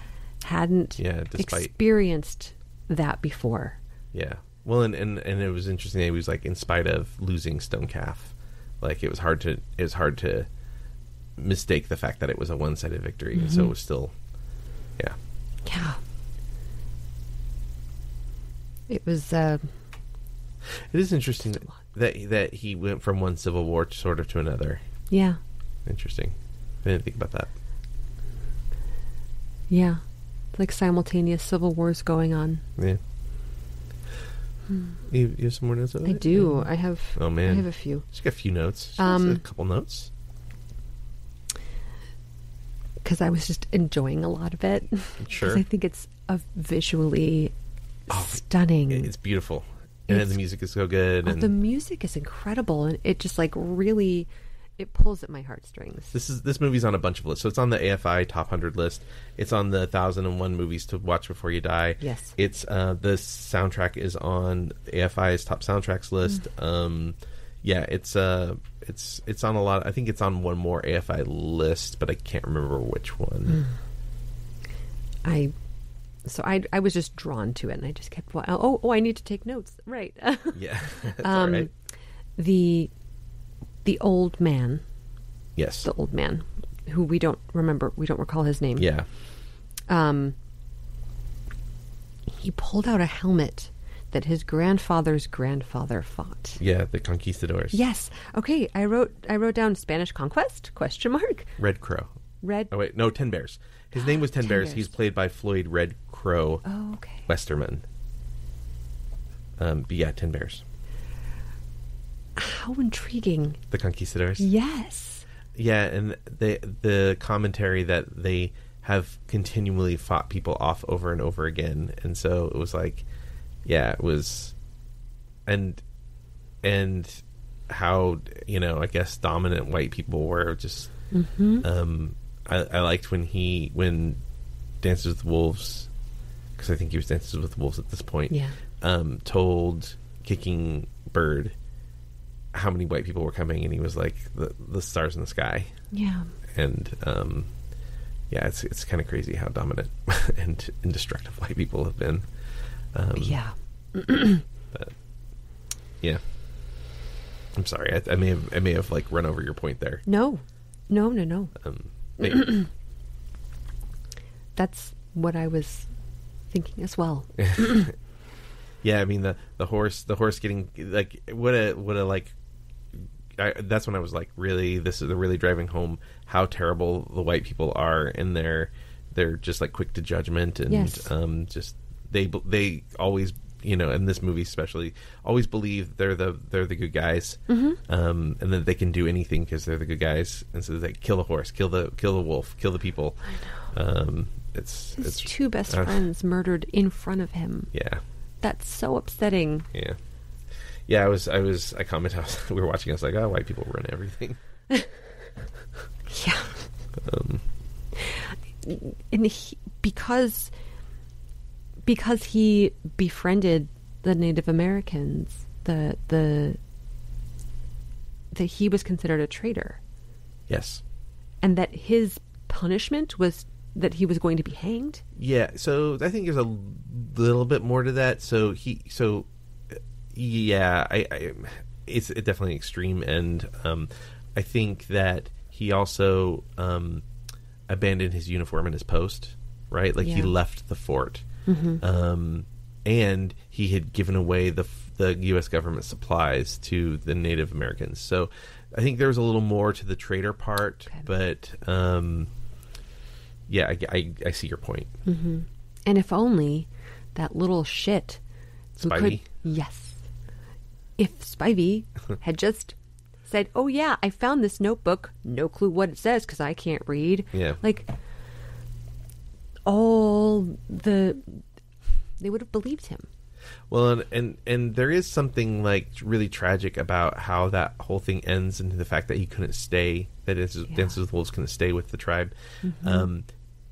hadn't despite experienced that before. Yeah. Well, and it was interesting that he was like, in spite of losing Stone Calf, like it was hard to mistake the fact that it was a one-sided victory. And so it was still, yeah. It was. It is interesting that he went from one civil war sort of to another. Yeah. Interesting. I didn't think about that. Yeah. Like simultaneous civil wars going on. Yeah. You have some more notes? I do. I have. Oh man, I have a few. Just got a few notes. A couple notes. Because I was just enjoying a lot of it. Sure. I think it's a visually stunning. It's beautiful, and then the music is so good. And the music is incredible, and it just like really. It pulls at my heartstrings. This movie's on a bunch of lists. So it's on the AFI Top 100 list. It's on the 1001 movies to watch before you die. Yes. It's the soundtrack is on AFI's top soundtracks list. Yeah, it's on a lot. I think it's on one more AFI list, but I can't remember which one. I was just drawn to it, and I just kept. Oh, I need to take notes. Right. Yeah. That's all right. The old man. Yes. The old man, who we don't recall his name. Yeah. He pulled out a helmet that his grandfather's grandfather fought. Yeah, the conquistadors. Yes. Okay, I wrote down Spanish conquest? ? Red Crow. Oh wait, no, Ten Bears. His name was Ten Bears. He's played by Floyd Red Crow. Oh, okay. Westerman. But yeah, 10 Bears. How intriguing. The Conquistadors? Yes. Yeah, and the commentary that they have continually fought people off over and over again. And so it was like, yeah, it was... And how, I guess dominant white people were just... Mm-hmm. I liked when Dances with Wolves, because I think he was Dances with Wolves at this point, told Kicking Bird how many white people were coming, and he was like the stars in the sky. Yeah. And it's kind of crazy how dominant and indestructible white people have been. Yeah. But yeah, I'm sorry. I may have like run over your point there. No. That's what I was thinking as well. Yeah, I mean the horse getting like what a like. That's when I was like, really, they're really driving home how terrible the white people are, and they're just like quick to judgment, and just they always, in this movie especially, always believe they're the good guys, and that they can do anything because they're the good guys, and so they kill the horse, kill the wolf, kill the people. I know. It's two best friends murdered in front of him. Yeah, that's so upsetting. Yeah. Yeah, I commented, we were watching, I was like, oh, white people run everything. Yeah. And because he befriended the Native Americans, that he was considered a traitor. Yes. And that his punishment was that he was going to be hanged? Yeah, so I think there's a little bit more to that. Yeah, it's definitely extreme, and I think that he also abandoned his uniform and his post, right? Like he left the fort, and he had given away the U.S. government supplies to the Native Americans. So I think there's a little more to the traitor part, but yeah, I see your point. Mm-hmm. And if only that little shit, Spivey. Yes. If Spivey had just said, oh yeah, I found this notebook, no clue what it says because I can't read. Yeah. Like, they would have believed him. Well, and there is something like really tragic about how that whole thing ends, and the fact that he couldn't stay, that Dances with Wolves couldn't stay with the tribe. Mm-hmm.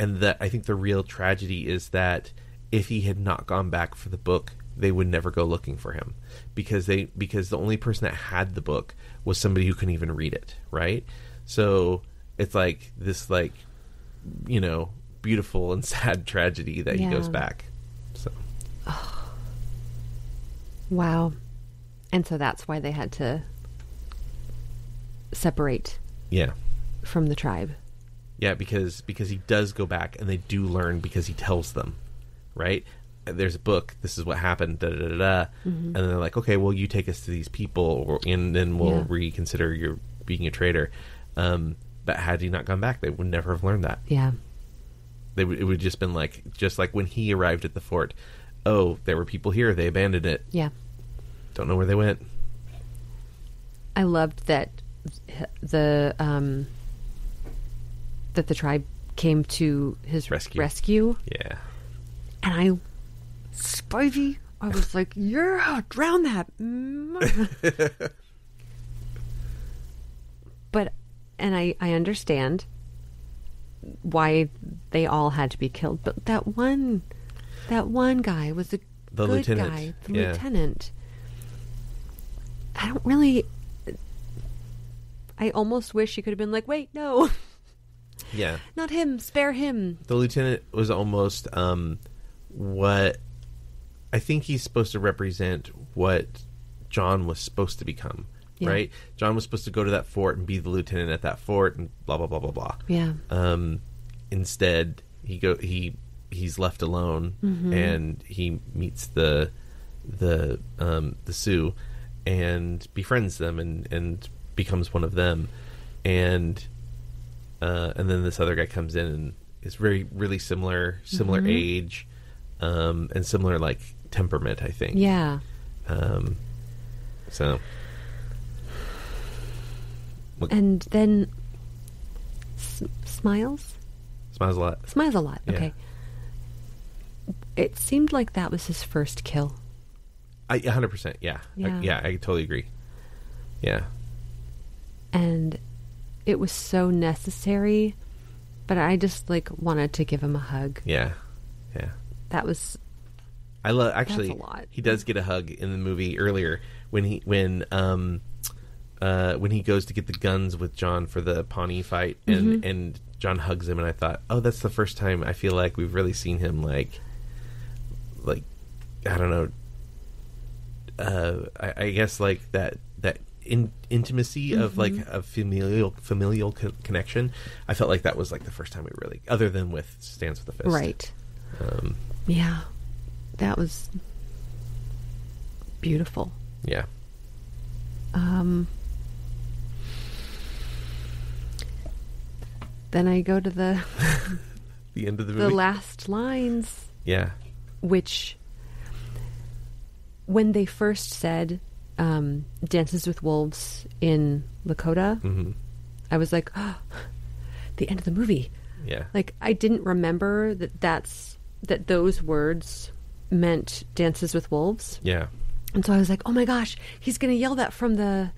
And that I think the real tragedy is that if he had not gone back for the book, they would never go looking for him, because the only person that had the book was somebody who couldn't even read it, right? So it's like this, like, beautiful and sad tragedy that he goes back. So, wow. And so that's why they had to separate from the tribe. Yeah, because he does go back, and they do learn because he tells them, right? There's a book, this is what happened, da-da-da-da. And they're like, okay, well, you take us to these people, and then we'll reconsider your being a traitor. But had he not gone back, they would never have learned that. Yeah. It would just been like, just like when he arrived at the fort. Oh, there were people here, they abandoned it. Yeah. Don't know where they went. I loved that the tribe came to his rescue. Yeah. And Spivey, I was like, yeah, drown that. But, and I understand why they all had to be killed. But that one guy was the good lieutenant. guy, the lieutenant. I don't really... I almost wish he could have been like, wait, no. Yeah. Not him. Spare him. The lieutenant was almost what... I think he's supposed to represent what John was supposed to become, right? John was supposed to go to that fort and be the lieutenant at that fort and blah, blah, blah, blah, blah. Yeah. Instead, he's left alone and he meets the Sioux and befriends them and becomes one of them. And then this other guy comes in and is really similar age, and similar like temperament, I think. Yeah. So. And then smiles a lot. Yeah. Okay. It seemed like that was his first kill. 100%. Yeah. I totally agree. Yeah. And it was so necessary, but I just like wanted to give him a hug. Yeah. That was... actually, that's a lot. He does get a hug in the movie earlier when he goes to get the guns with John for the Pawnee fight, and John hugs him, and I thought, oh, that's the first time I feel like we've really seen him like I don't know, I guess like that intimacy of like a familial connection. I felt like that was like the first time we really, other than with Stands with the Fist, right? Yeah, that was beautiful. Yeah. Then I go to the the end of the movie, the last lines. Yeah. Which, when they first said Dances with Wolves in Lakota, I was like, oh, the end of the movie. Yeah. Like, I didn't remember that those words meant Dances with Wolves. Yeah. And so I was like, oh my gosh, he's going to yell that from the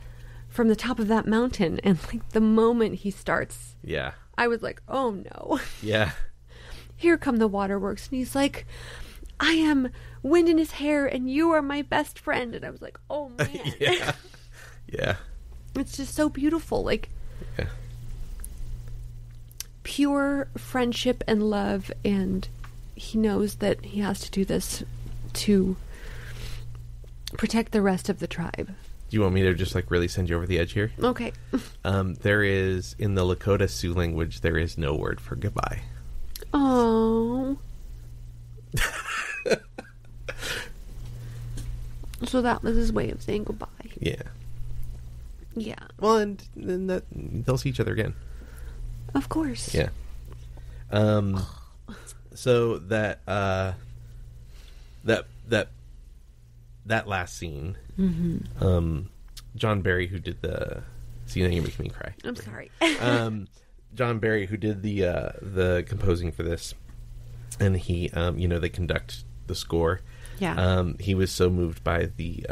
top of that mountain. And like the moment he starts, I was like, oh no. Yeah. Here come the waterworks. And he's like, I am wind in his hair and you are my best friend. And I was like, oh man. Yeah. It's just so beautiful. Like, pure friendship and love. And he knows that he has to do this to protect the rest of the tribe. Do you want me to just like really send you over the edge here? Okay. There is, in the Lakota Sioux language, there is no word for goodbye. Oh. So that was his way of saying goodbye. Yeah. Yeah. Well, and then they'll see each other again. Of course. Yeah. So that last scene, John Barry, who did the... See, now you're making me cry. I'm sorry. John Barry, who did the composing for this, and he, they conduct the score. Yeah. He was so moved by the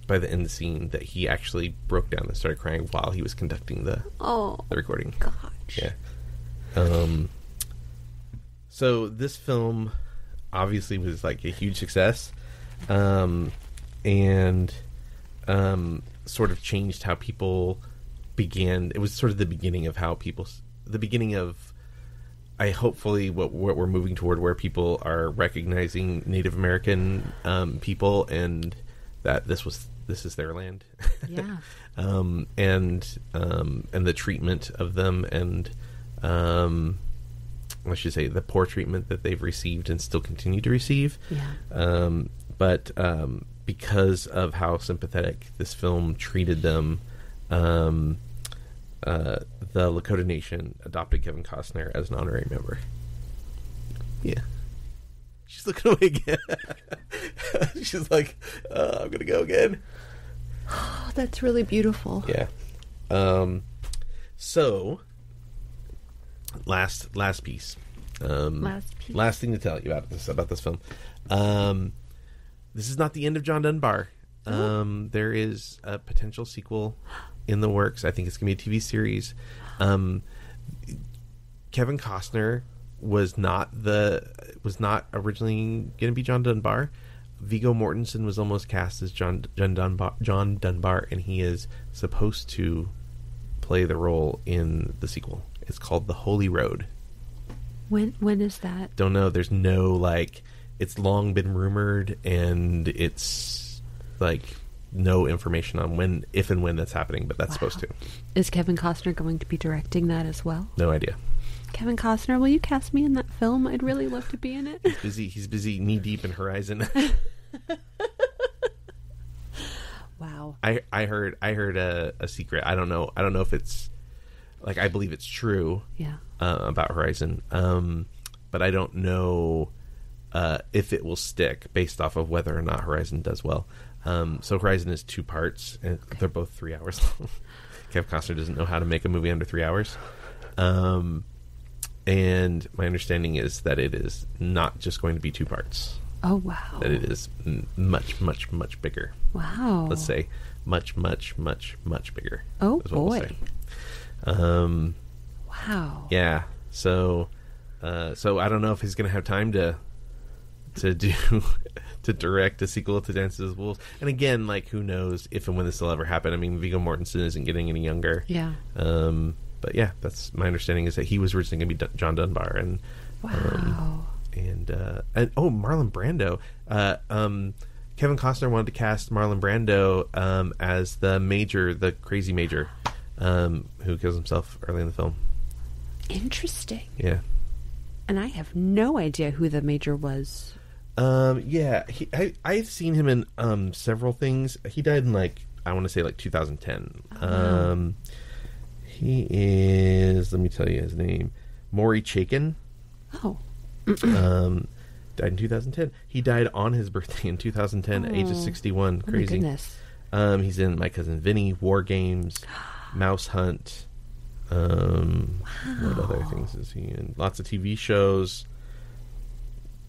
end scene that he actually broke down and started crying while he was conducting the recording. Gosh. Yeah. So this film obviously was like a huge success, and sort of changed how people began. It was sort of the beginning of hopefully what we're moving toward, where people are recognizing Native American people, and that this is their land. Yeah. And the treatment of them, and I should say the poor treatment that they've received and still continue to receive. Yeah. But because of how sympathetic this film treated them, the Lakota Nation adopted Kevin Costner as an honorary member. Yeah. She's looking away again. She's like, I'm going to go again. Oh, that's really beautiful. Yeah. So, last piece. Last thing to tell you about this film. This is not the end of John Dunbar. There is a potential sequel in the works. I think it's going to be a TV series. Kevin Costner was not originally going to be John Dunbar. Viggo Mortensen was almost cast as John Dunbar, and he is supposed to play the role in the sequel. It's called The Holy Road. When is that? Don't know. There's no, it's long been rumored, and it's no information on if and when that's happening, but that's supposed to. Is Kevin Costner going to be directing that as well? No idea. Kevin Costner, will you cast me in that film? I'd really love to be in it. He's busy knee deep in Horizon. Wow. I heard a secret. I don't know if it's I believe it's true. Yeah. About Horizon. But I don't know if it will stick based off of whether or not Horizon does well. So Horizon is 2 parts, and they're both 3 hours long. Kevin Costner doesn't know how to make a movie under 3 hours. And my understanding is that it is not just going to be 2 parts. Oh, wow. That it is much, much, much bigger. Wow. Let's say much, much, much, much bigger. Oh, boy. We'll wow. Yeah. So I don't know if he's going to have time to direct a sequel to Dances with Wolves. And again, who knows if and when this will ever happen. I mean, Viggo Mortensen isn't getting any younger. Yeah. But yeah, that's my understanding, is that he was originally going to be John Dunbar, and wow. And Marlon Brando. Kevin Costner wanted to cast Marlon Brando as the crazy major, who kills himself early in the film. Interesting. Yeah. And I have no idea who the major was. Yeah, I've seen him in several things. He died in I want to say 2010. Oh. He is, let me tell you his name, Maury Chaykin. Oh. Died in 2010. He died on his birthday in 2010, age of 61. Oh, crazy. my goodness. He's in My Cousin Vinny, War Games, Mouse Hunt. What other things is he in? Lots of TV shows.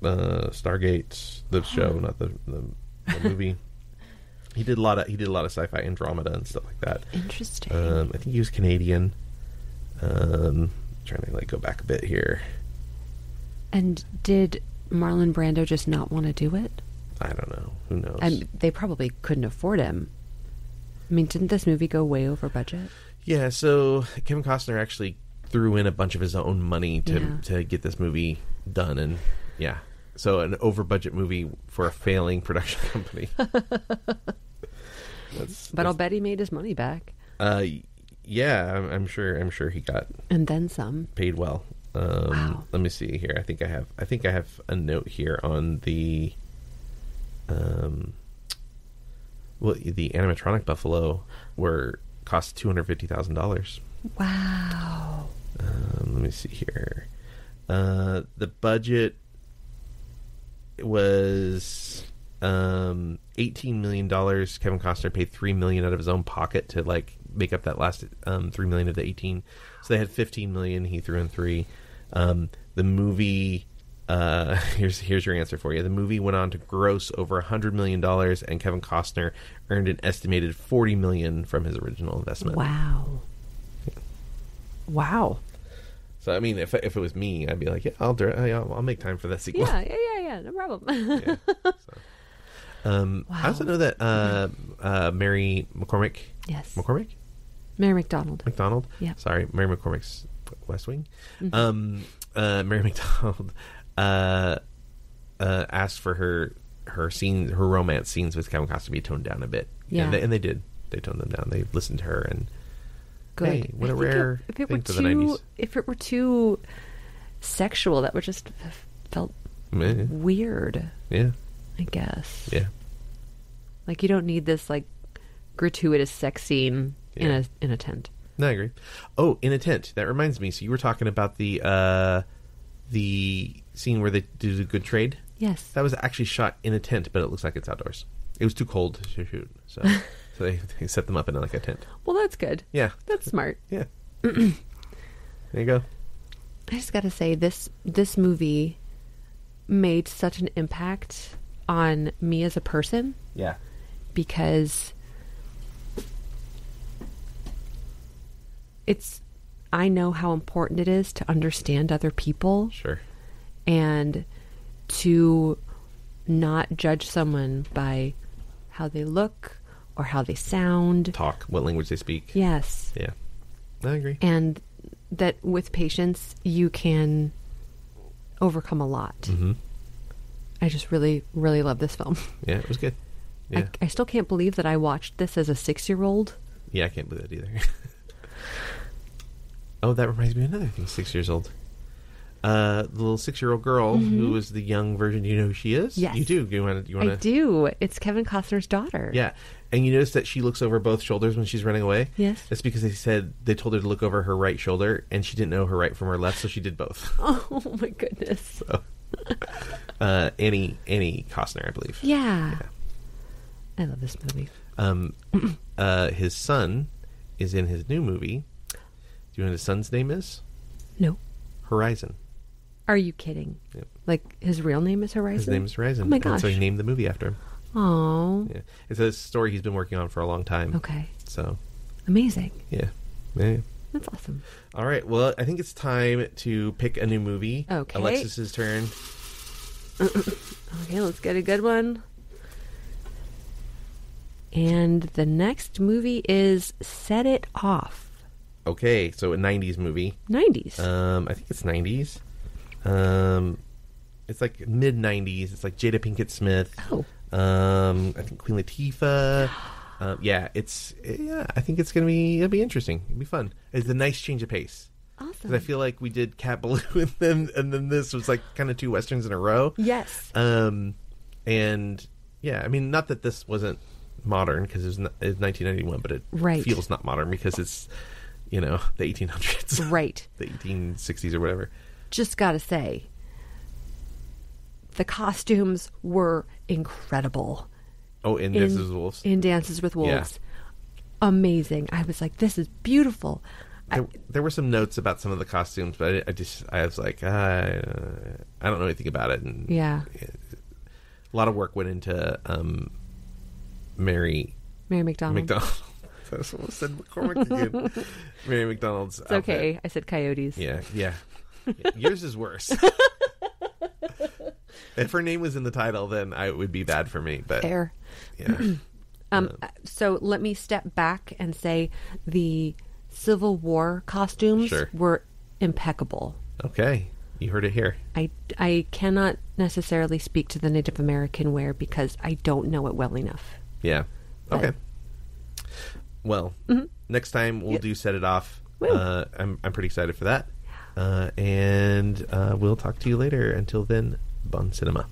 Stargate, the show, not the movie. He did a lot of sci-fi Andromeda and stuff like that. Interesting. I think he was Canadian. Trying to go back a bit here. And did Marlon Brando just not want to do it? I don't know. Who knows? And they probably couldn't afford him. I mean, didn't this movie go way over budget? Yeah, so Kevin Costner actually threw in a bunch of his own money to get this movie done, and yeah. So an over-budget movie for a failing production company. I'll bet he made his money back. Yeah, I'm sure he got, and then some, paid well. Wow. Let me see here. I think I have a note here on the the animatronic buffalo cost $250,000. Wow. Let me see here. The budget was $18 million. Kevin Costner paid $3 million out of his own pocket to make up that last $3 million of the 18. So they had $15 million. He threw in $3. The movie, here's your answer for you. The movie went on to gross over $100 million, and Kevin Costner earned an estimated $40 million from his original investment. Wow. Yeah. Wow. So I mean, if it was me, I'd be like, yeah, I'll make time for that sequel. Yeah, no problem. Yeah. Wow. I also know that Mary McCormick. Yes. McCormick? Mary McDonald. McDonald? Yeah. Sorry, Mary McCormick's West Wing. Mary McDonald asked for her romance scenes with Kevin Costner to be toned down a bit. Yeah. And they did. They toned them down. They listened to her, and Good. hey, what a rare thing for the 90s. If it were too sexual, that would just felt weird. Yeah. I guess. Yeah. Like, you don't need this, like, gratuitous sex scene in a tent. No, I agree. Oh, in a tent. That reminds me. So you were talking about the scene where they do the good trade? Yes. That was actually shot in a tent, but it looks like it's outdoors. It was too cold to shoot, so they set them up in like a tent. Well, that's good. Yeah. That's smart. Yeah. There you go. I just got to say, this movie made such an impact on me as a person. Yeah. Because I know how important it is to understand other people. Sure. And to not judge someone by how they look or how they sound. Talk, what language they speak. Yes. Yeah. I agree. And that with patience, you can overcome a lot. Mm-hmm. I just really, really love this film. Yeah, it was good. Yeah. I still can't believe that I watched this as a 6-year-old. Yeah, I can't believe that either. Oh, that reminds me of another thing. 6 years old. The little 6-year-old girl who was the young version. Do you know who she is? Yes. You do. You want to? I do. It's Kevin Costner's daughter. Yeah. And you notice that she looks over both shoulders when she's running away? Yes. That's because they told her to look over her right shoulder, and she didn't know her right from her left, so she did both. Oh, my goodness. So, Annie Costner, I believe. Yeah. I love this movie. His son is in his new movie. Do you know what his son's name is? No. Horizon. Are you kidding? Yep. Like, his real name is Horizon? His name is Horizon. Oh my gosh. And so he named the movie after him. Oh. Yeah. It's a story he's been working on for a long time. Okay. So. Amazing. Yeah. Yeah. That's awesome. All right. Well, I think it's time to pick a new movie. Okay. Alexis's turn. Okay, let's get a good one. And the next movie is Set It Off. Okay, so a 90s movie. 90s. I think it's 90s. It's like mid-90s. It's like Jada Pinkett Smith. Oh. I think Queen Latifah. Yeah, I think it'll be interesting. It'll be fun. It's a nice change of pace. Awesome. Because I feel like we did Cat Ballou and then this was like kind of two Westerns in a row. Yes. And yeah, I mean, not that this wasn't modern because it was 1991, but it feels not modern because it's, the 1800s. Right. The 1860s or whatever. Just gotta say, the costumes were incredible. Oh, in Dances with Wolves? In Dances with Wolves. Yeah. Amazing. I was like, this is beautiful. There were some notes about some of the costumes, but I was like, I don't know anything about it. And yeah. A lot of work went into Mary McDonald. I almost said McCormick again. Mary McDonald's It's outfit. Okay. I said Coyotes. Yeah. Yours is worse. If her name was in the title, then it would be bad for me. But fair. Yeah. So let me step back and say the Civil War costumes were impeccable. Okay. You heard it here. I cannot necessarily speak to the Native American wear because I don't know it well enough. Yeah. Okay. Well, next time we'll do Set It Off. I'm pretty excited for that. And we'll talk to you later. Until then, bon cinema.